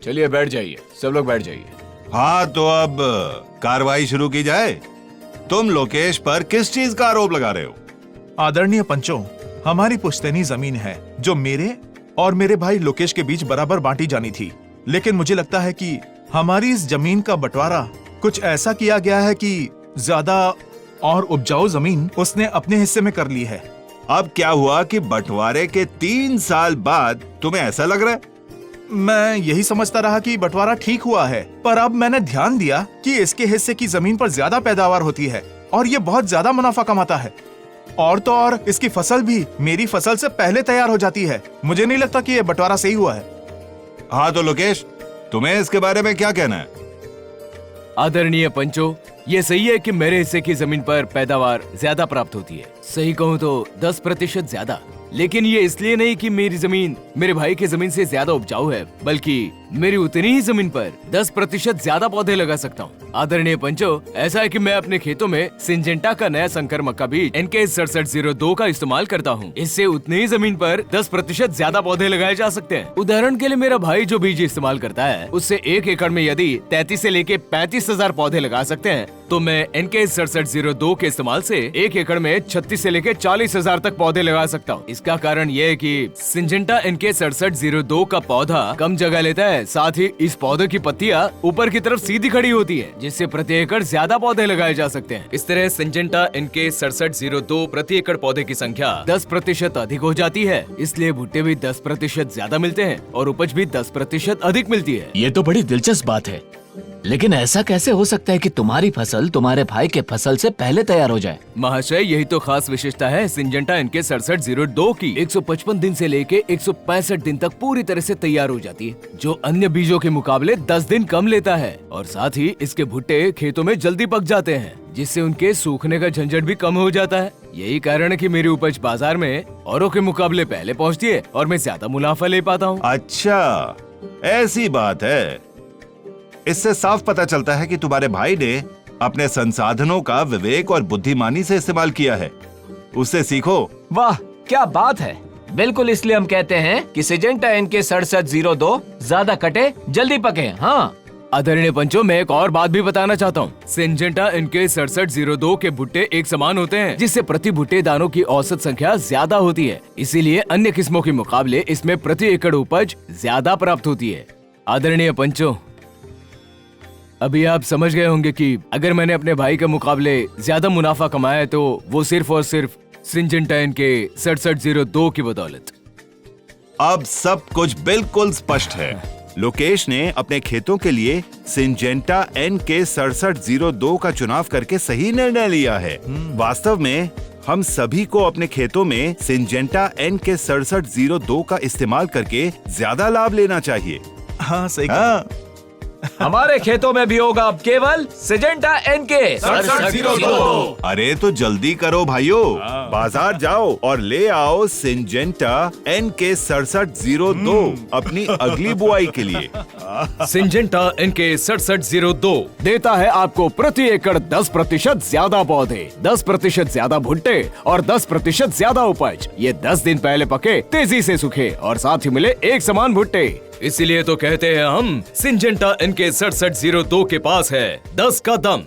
चलिए बैठ जाइए, सब लोग बैठ जाइए। हाँ तो अब कार्रवाई शुरू की जाए। तुम लोकेश पर किस चीज का आरोप लगा रहे हो? आदरणीय पंचों, हमारी पुश्तैनी जमीन है जो मेरे और मेरे भाई लोकेश के बीच बराबर बांटी जानी थी, लेकिन मुझे लगता है कि हमारी इस जमीन का बंटवारा कुछ ऐसा किया गया है कि ज्यादा और उपजाऊ जमीन उसने अपने हिस्से में कर ली है। अब क्या हुआ कि बंटवारे के 3 साल बाद तुम्हें ऐसा लग रहा है? मैं यही समझता रहा कि बंटवारा ठीक हुआ है, पर अब मैंने ध्यान दिया कि इसके हिस्से की जमीन पर ज्यादा पैदावार होती है और ये बहुत ज्यादा मुनाफा कमाता है। और तो और इसकी फसल भी मेरी फसल से पहले तैयार हो जाती है। मुझे नहीं लगता कि ये बंटवारा सही हुआ है। हाँ तो लोकेश, तुम्हें इसके बारे में क्या कहना है? आदरणीय पंचो, ये सही है कि मेरे हिस्से की जमीन पर पैदावार ज्यादा प्राप्त होती है। सही कहूँ तो 10% ज्यादा। लेकिन ये इसलिए नहीं कि मेरी जमीन मेरे भाई की जमीन से ज्यादा उपजाऊ है, बल्कि मेरी उतनी ही जमीन पर 10% ज्यादा पौधे लगा सकता हूँ। आदरणीय पंचो, ऐसा है कि मैं अपने खेतों में सिंजेंटा का नया संकर मक्का बीज NK 6702 का इस्तेमाल करता हूँ। इससे उतनी ही जमीन पर 10% ज्यादा पौधे लगाए जा सकते हैं। उदाहरण के लिए मेरा भाई जो बीज इस्तेमाल करता है, उससे 1 एकड़ में यदि 33 से लेके 35,000 पौधे लगा सकते हैं, तो मैं NK 6702 के इस्तेमाल से 1 एकड़ में 36 से लेके 40,000 तक पौधे लगा सकता हूँ। इसका कारण ये है कि सिंजेंटा NK 6702 का पौधा कम जगह लेता है, साथ ही इस पौधे की पत्तियां ऊपर की तरफ सीधी खड़ी होती है, जिससे प्रति एकड़ ज्यादा पौधे लगाए जा सकते हैं। इस तरह सिंजेंटा NK 6702 प्रति एकड़ पौधे की संख्या 10% अधिक हो जाती है, इसलिए भुट्टे भी 10% ज्यादा मिलते हैं और उपज भी 10% अधिक मिलती है। ये तो बड़ी दिलचस्प बात है, लेकिन ऐसा कैसे हो सकता है कि तुम्हारी फसल तुम्हारे भाई के फसल से पहले तैयार हो जाए? महाशय, यही तो खास विशेषता है सिंजेंटा NK 6702 की। 155 दिन से लेके 165 दिन तक पूरी तरह से तैयार हो जाती है, जो अन्य बीजों के मुकाबले 10 दिन कम लेता है। और साथ ही इसके भुट्टे खेतों में जल्दी पक जाते हैं, जिससे उनके सूखने का झंझट भी कम हो जाता है। यही कारण है कि मेरी उपज बाजार में औरों के मुकाबले पहले पहुँचती है और मैं ज्यादा मुनाफा ले पाता हूँ। अच्छा, ऐसी बात है। इससे साफ पता चलता है कि तुम्हारे भाई ने अपने संसाधनों का विवेक और बुद्धिमानी से इस्तेमाल किया है। उससे सीखो। वाह, क्या बात है। बिल्कुल, इसलिए हम कहते हैं कि सिंजेंटा NK 6702 ज्यादा कटे जल्दी पके। हाँ आदरणीय पंचो, मैं एक और बात भी बताना चाहता हूँ। सिंजेंटा NK 6702 के भुट्टे एक समान होते हैं, जिससे प्रति भुट्टे दानों की औसत संख्या ज्यादा होती है। इसीलिए अन्य किस्मों के मुकाबले इसमें प्रति एकड़ उपज ज्यादा प्राप्त होती है। आदरणीय पंचो, अभी आप समझ गए होंगे कि अगर मैंने अपने भाई के मुकाबले ज्यादा मुनाफा कमाया है तो वो सिर्फ और सिर्फ सिंजेंटा NK 6702 की बदौलत। अब सब कुछ बिल्कुल स्पष्ट है। लोकेश ने अपने खेतों के लिए सिंजेंटा NK 6702 का चुनाव करके सही निर्णय लिया है। वास्तव में हम सभी को अपने खेतों में सिंजेंटा NK 6702 का इस्तेमाल करके ज्यादा लाभ लेना चाहिए। हाँ सही। हाँ। हमारे खेतों में भी होगा अब केवल सिंजेंटा NK 6702। अरे तो जल्दी करो भाइयों, बाजार जाओ और ले आओ सिंजेंटा NK 6702 अपनी अगली बुआई के लिए। सिंजेंटा NK 6702 देता है आपको प्रति एकड़ 10% ज्यादा पौधे, 10% ज्यादा भुट्टे और 10% ज्यादा उपज। ये 10 दिन पहले पके, तेजी से सूखे और साथ ही मिले एक समान भुट्टे। इसीलिए तो कहते हैं हम, सिंजेंटा NK 6702 के पास है 10 का दम।